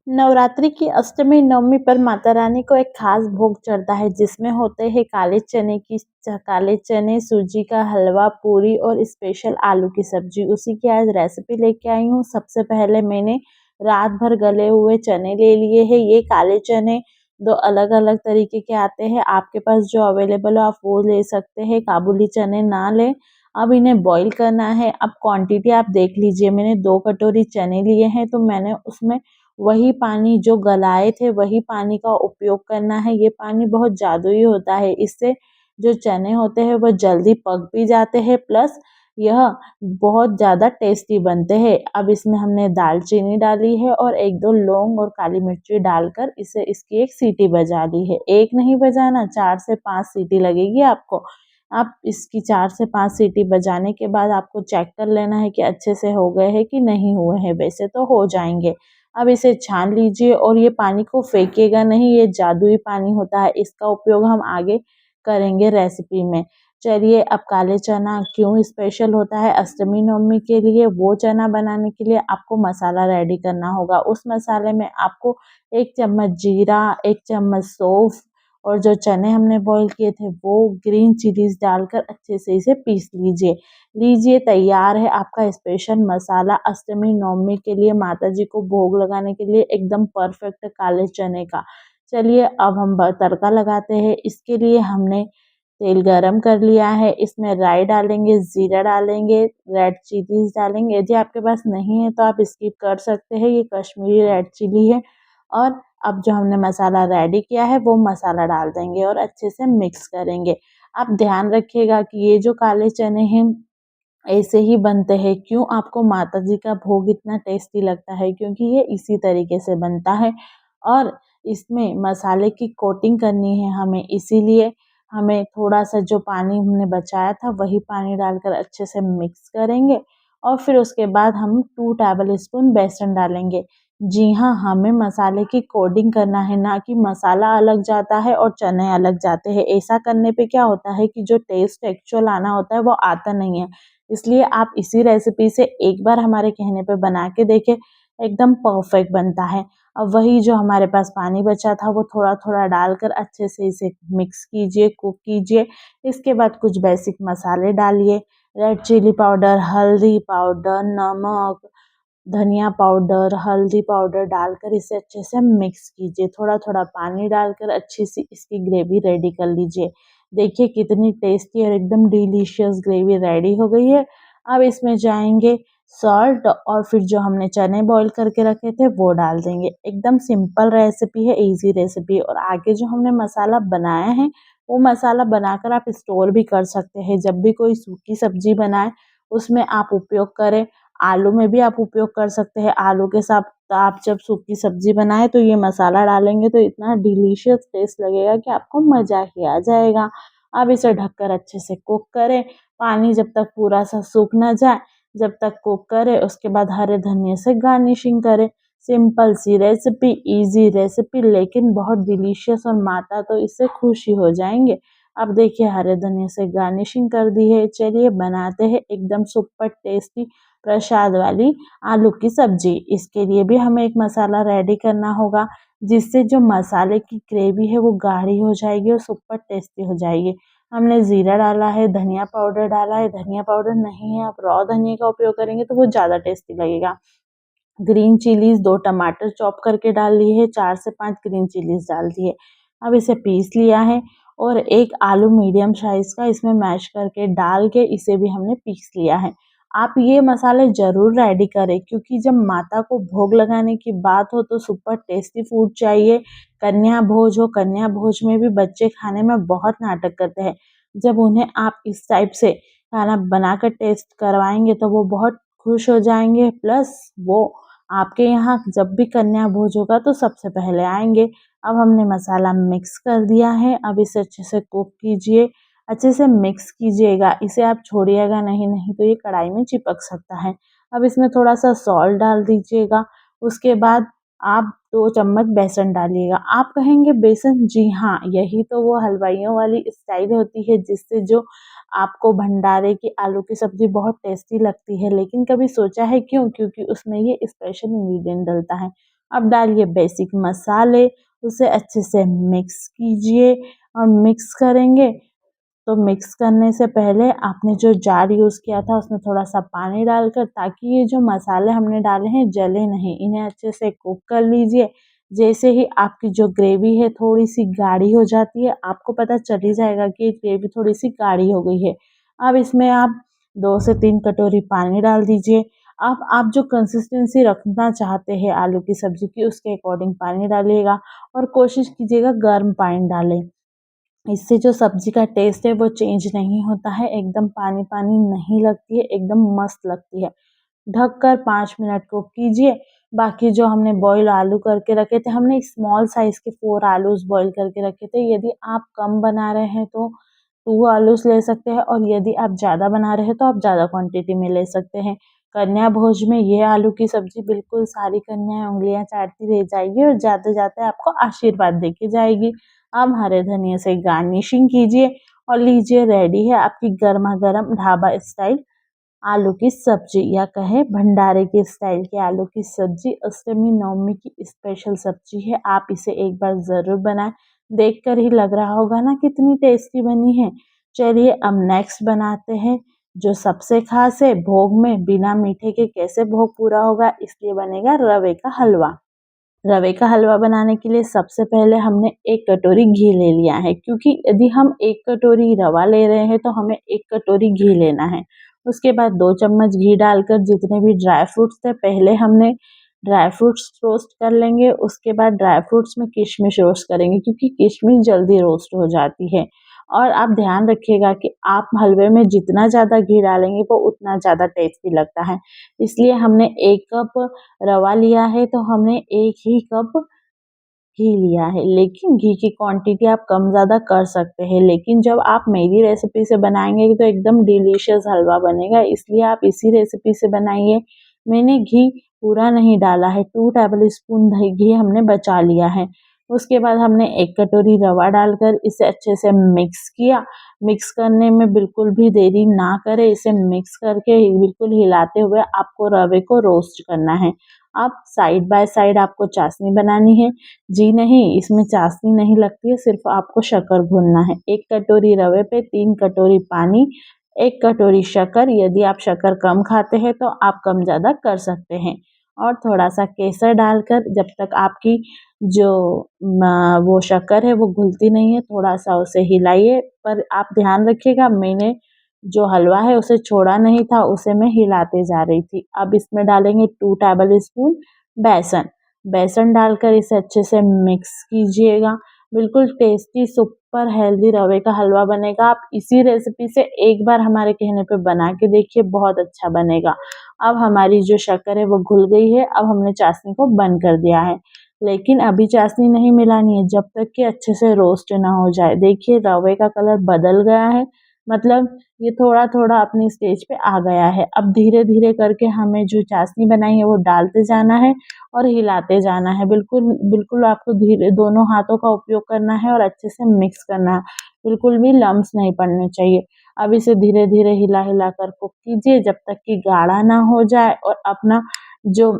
नवरात्रि की अष्टमी नवमी पर माता रानी को एक खास भोग चढ़ता है जिसमें होते हैं काले चने, सूजी का हलवा, पूरी और स्पेशल आलू की सब्जी। उसी की आज रेसिपी लेके आई हूँ। सबसे पहले मैंने रात भर गले हुए चने ले लिए हैं। ये काले चने दो अलग अलग तरीके के आते हैं, आपके पास जो अवेलेबल हो आप वो ले सकते हैं। काबुली चने ना लें। अब इन्हें बॉईल करना है। अब क्वांटिटी आप देख लीजिए, मैंने 2 कटोरी चने लिए हैं तो मैंने उसमें वही पानी जो गलाए थे वही पानी का उपयोग करना है। ये पानी बहुत जादुई होता है, इससे जो चने होते हैं वो जल्दी पक भी जाते हैं, प्लस यह बहुत ज़्यादा टेस्टी बनते हैं। अब इसमें हमने दालचीनी डाली है और 1-2 लौंग और काली मिर्ची डालकर इसे इसकी एक सीटी बजा ली है। एक नहीं बजाना, 4 से 5 सीटी लगेगी आपको। आप इसकी 4 से 5 सीटी बजाने के बाद आपको चेक कर लेना है कि अच्छे से हो गए हैं कि नहीं हुए हैं, वैसे तो हो जाएंगे। अब इसे छान लीजिए और ये पानी को फेंकिएगा नहीं, ये जादुई पानी होता है, इसका उपयोग हम आगे करेंगे रेसिपी में। चलिए, अब काले चना क्यों स्पेशल होता है अष्टमी नवमी के लिए, वो चना बनाने के लिए आपको मसाला रेडी करना होगा। उस मसाले में आपको 1 चम्मच जीरा, 1 चम्मच सौंफ और जो चने हमने बॉईल किए थे वो ग्रीन चिलीज डालकर अच्छे से इसे पीस लीजिए। तैयार है आपका स्पेशल मसाला अष्टमी नवमी के लिए, माता जी को भोग लगाने के लिए एकदम परफेक्ट काले चने का। चलिए, अब हम तड़का लगाते हैं। इसके लिए हमने तेल गरम कर लिया है, इसमें राई डालेंगे, जीरा डालेंगे, रेड चिलीज डालेंगे। यदि आपके पास नहीं है तो आप स्किप कर सकते हैं, ये कश्मीरी रेड चिली है। और अब जो हमने मसाला रेडी किया है वो मसाला डाल देंगे और अच्छे से मिक्स करेंगे। आप ध्यान रखिएगा कि ये जो काले चने हैं ऐसे ही बनते हैं। क्यों आपको माता जी का भोग इतना टेस्टी लगता है, क्योंकि ये इसी तरीके से बनता है और इसमें मसाले की कोटिंग करनी है हमें, इसीलिए हमें थोड़ा सा जो पानी हमने बचाया था वही पानी डालकर अच्छे से मिक्स करेंगे और फिर उसके बाद हम 2 टेबल स्पून बेसन डालेंगे। जी हाँ, हमें मसाले की कोटिंग करना है, ना कि मसाला अलग जाता है और चने अलग जाते हैं। ऐसा करने पे क्या होता है कि जो टेस्ट एक्चुअल आना होता है वो आता नहीं है। इसलिए आप इसी रेसिपी से एक बार हमारे कहने पे बना के देखें, एकदम परफेक्ट बनता है। अब वही जो हमारे पास पानी बचा था वो थोड़ा-थोड़ा डालकर अच्छे से इसे मिक्स कीजिए, कुक कीजिए। इसके बाद कुछ बेसिक मसाले डालिए, रेड चिली पाउडर, हल्दी पाउडर, नमक, धनिया पाउडर, हल्दी पाउडर डालकर इसे अच्छे से मिक्स कीजिए। थोड़ा-थोड़ा पानी डालकर अच्छी सी इसकी ग्रेवी रेडी कर लीजिए। देखिए कितनी टेस्टी और एकदम डिलीशियस ग्रेवी रेडी हो गई है। अब इसमें जाएँगे सॉल्ट और फिर जो हमने चने बॉईल करके रखे थे वो डाल देंगे। एकदम सिंपल रेसिपी है, ईज़ी रेसिपी है और आगे जो हमने मसाला बनाया है, वो मसाला बनाकर आप स्टोर भी कर सकते हैं। जब भी कोई सूखी सब्ज़ी बनाएँ, उसमें आप उपयोग करें। आलू में भी आप उपयोग कर सकते हैं। आलू के साथ आप जब सूखी सब्ज़ी बनाएँ तो ये मसाला डालेंगे तो इतना डिलीशियस टेस्ट लगेगा कि आपको मज़ा ही आ जाएगा। अब इसे ढककर अच्छे से कुक करें, पानी जब तक पूरा सा सूख ना जाए, जब तक कुक करें, उसके बाद हरे धनिये से गार्निशिंग करें। सिंपल सी रेसिपी, ईज़ी रेसिपी लेकिन बहुत डिलीशियस और माता तो इससे खुश ही हो जाएँगे। अब देखिए हरे धनिये से गार्निशिंग कर दी है। चलिए बनाते हैं एकदम सुपर टेस्टी प्रसाद वाली आलू की सब्जी। इसके लिए भी हमें एक मसाला रेडी करना होगा, जिससे जो मसाले की ग्रेवी है वो गाढ़ी हो जाएगी और सुपर टेस्टी हो जाएगी। हमने ज़ीरा डाला है, धनिया पाउडर डाला है, धनिया पाउडर नहीं है आप रॉ धनिया का उपयोग करेंगे तो वो ज़्यादा टेस्टी लगेगा। ग्रीन चिलीज़ 2 टमाटर चॉप करके डाल लिए हैं, 4 से 5 ग्रीन चिलीज़ डाल दिए। अब इसे पीस लिया है और 1 आलू मीडियम साइज़ का इसमें मैश करके डाल के इसे भी हमने पीस लिया है। आप ये मसाले ज़रूर रेडी करें, क्योंकि जब माता को भोग लगाने की बात हो तो सुपर टेस्टी फूड चाहिए। कन्या भोज हो, कन्या भोज में भी बच्चे खाने में बहुत नाटक करते हैं। जब उन्हें आप इस टाइप से खाना बनाकर टेस्ट करवाएँगे तो वो बहुत खुश हो जाएँगे, प्लस वो आपके यहाँ जब भी कन्या भोज होगा तो सबसे पहले आएँगे। अब हमने मसाला मिक्स कर दिया है, अब इसे अच्छे से कुक कीजिए, अच्छे से मिक्स कीजिएगा, इसे आप छोड़िएगा नहीं, नहीं तो ये कढ़ाई में चिपक सकता है। अब इसमें थोड़ा-सा सॉल्ट डाल दीजिएगा, उसके बाद आप 2 चम्मच बेसन डालिएगा। आप कहेंगे बेसन? जी हाँ, यही तो वो हलवाइयों वाली स्टाइल होती है जिससे जो आपको भंडारे की आलू की सब्ज़ी बहुत टेस्टी लगती है, लेकिन कभी सोचा है क्यों? क्योंकि उसमें ये स्पेशल इंग्रीडिएंट डलता है। अब डालिए बेसिक मसाले, उसे अच्छे से मिक्स कीजिए और मिक्स करेंगे तो मिक्स करने से पहले आपने जो जार यूज़ किया था उसमें थोड़ा-सा पानी डालकर, ताकि ये जो मसाले हमने डाले हैं जले नहीं, इन्हें अच्छे से कुक कर लीजिए। जैसे ही आपकी जो ग्रेवी है थोड़ी-सी गाढ़ी हो जाती है, आपको पता चल ही जाएगा कि ग्रेवी थोड़ी-सी गाढ़ी हो गई है। अब इसमें आप 2 से 3 कटोरी पानी डाल दीजिए। अब आप जो कंसिस्टेंसी रखना चाहते हैं आलू की सब्ज़ी की, उसके अकॉर्डिंग पानी डालिएगा और कोशिश कीजिएगा गर्म पानी डालें। इससे जो सब्ज़ी का टेस्ट है वो चेंज नहीं होता है, एकदम पानी-पानी नहीं लगती है, एकदम मस्त लगती है। ढककर 5 मिनट कुक कीजिए। बाकी जो हमने बॉयल आलू करके रखे थे, हमने स्मॉल साइज़ के 4 आलूज़ बॉयल करके रखे थे। यदि आप कम बना रहे हैं तो 2 आलूज़ ले सकते हैं और यदि आप ज़्यादा बना रहे हैं तो आप ज़्यादा क्वांटिटी में ले सकते हैं। कन्या भोज में ये आलू की सब्ज़ी बिल्कुल सारी कन्याएँ उँगलियाँ चाटती रह जाएगी और जाते-जाते आपको आशीर्वाद देके जाएगी। अब हरे धनिये से गार्निशिंग कीजिए और लीजिए रेडी है आपकी गरमा-गरम ढाबा स्टाइल आलू की सब्जी, या कहें भंडारे के स्टाइल की आलू की सब्जी। अष्टमी नवमी की स्पेशल सब्जी है, आप इसे एक बार ज़रूर बनाएं। देखकर ही लग रहा होगा ना कितनी टेस्टी बनी है। चलिए अब नेक्स्ट बनाते हैं जो सबसे खास है, भोग में बिना मीठे के कैसे भोग पूरा होगा, इसलिए बनेगा रवे का हलवा। रवे का हलवा बनाने के लिए सबसे पहले हमने 1 कटोरी घी ले लिया है, क्योंकि यदि हम 1 कटोरी रवा ले रहे हैं तो हमें 1 कटोरी घी लेना है। उसके बाद 2 चम्मच घी डालकर जितने भी ड्राई फ्रूट्स थे पहले हमने ड्राई फ्रूट्स रोस्ट कर लेंगे, उसके बाद ड्राई फ्रूट्स में किशमिश रोस्ट करेंगे, क्योंकि किशमिश जल्दी रोस्ट हो जाती है। और आप ध्यान रखिएगा कि आप हलवे में जितना ज़्यादा घी डालेंगे वो उतना ज़्यादा टेस्टी लगता है। इसलिए हमने 1 कप रवा लिया है तो हमने 1 ही कप घी लिया है, लेकिन घी की क्वांटिटी आप कम ज़्यादा कर सकते हैं। लेकिन जब आप मेरी रेसिपी से बनाएँगे तो एकदम डिलीशियस हलवा बनेगा, इसलिए आप इसी रेसिपी से बनाइए। मैंने घी पूरा नहीं डाला है, 2 टेबल स्पून दही घी हमने बचा लिया है। उसके बाद हमने 1 कटोरी रवा डालकर इसे अच्छे से मिक्स किया। मिक्स करने में बिल्कुल भी देरी ना करें, इसे मिक्स करके बिल्कुल हिलाते हुए आपको रवे को रोस्ट करना है। अब साइड बाय साइड आपको चाशनी बनानी है। जी नहीं, इसमें चाशनी नहीं लगती है, सिर्फ़ आपको शक्कर घोलना है। 1 कटोरी रवे पे 3 कटोरी पानी, 1 कटोरी शक्कर, यदि आप शक्कर कम खाते हैं तो आप कम-ज़्यादा कर सकते हैं। और थोड़ा-सा केसर डालकर जब तक आपकी जो वो शक्कर है वो घुलती नहीं है, थोड़ा-सा उसे हिलाइए। पर आप ध्यान रखिएगा, मैंने जो हलवा है उसे छोड़ा नहीं था, उसे मैं हिलाते जा रही थी। अब इसमें डालेंगे 2 टेबल स्पून बेसन। बेसन डालकर इसे अच्छे से मिक्स कीजिएगा। बिल्कुल टेस्टी सुपर हेल्दी रवे का हलवा बनेगा। आप इसी रेसिपी से एक बार हमारे कहने पे बना के देखिए, बहुत अच्छा बनेगा। अब हमारी जो शक्कर है वो घुल गई है, अब हमने चाशनी को बंद कर दिया है। लेकिन अभी चाशनी नहीं मिलानी है जब तक कि अच्छे से रोस्ट ना हो जाए। देखिए रवे का कलर बदल गया है, मतलब ये थोड़ा-थोड़ा अपनी स्टेज पे आ गया है। अब धीरे-धीरे करके हमें जो चाशनी बनाई है वो डालते जाना है और हिलाते जाना है। बिल्कुल, बिल्कुल आपको धीरे दोनों हाथों का उपयोग करना है और अच्छे से मिक्स करना है। बिल्कुल भी लम्प्स नहीं पड़ने चाहिए। अब इसे धीरे-धीरे हिला-हिला कर कुक कीजिए जब तक कि गाढ़ा ना हो जाए और अपना जो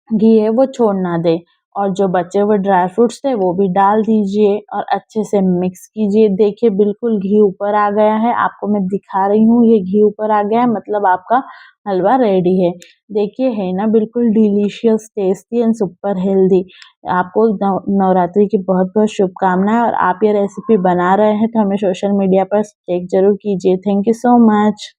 घी है वो छोड़ ना दे। और जो बचे हुए ड्राई फ्रूट्स थे वो भी डाल दीजिए और अच्छे से मिक्स कीजिए। देखिए बिल्कुल घी ऊपर आ गया है, आपको मैं दिखा रही हूँ, ये घी ऊपर आ गया है, मतलब आपका हलवा रेडी है। देखिए है ना बिल्कुल delicious, tasty and super healthy. आपको नवरात्रि की बहुत-बहुत शुभकामनाएँ, और आप ये रेसिपी बना रहे हैं तो हमें सोशल मीडिया पर चेक ज़रूर कीजिए। Thank you so much.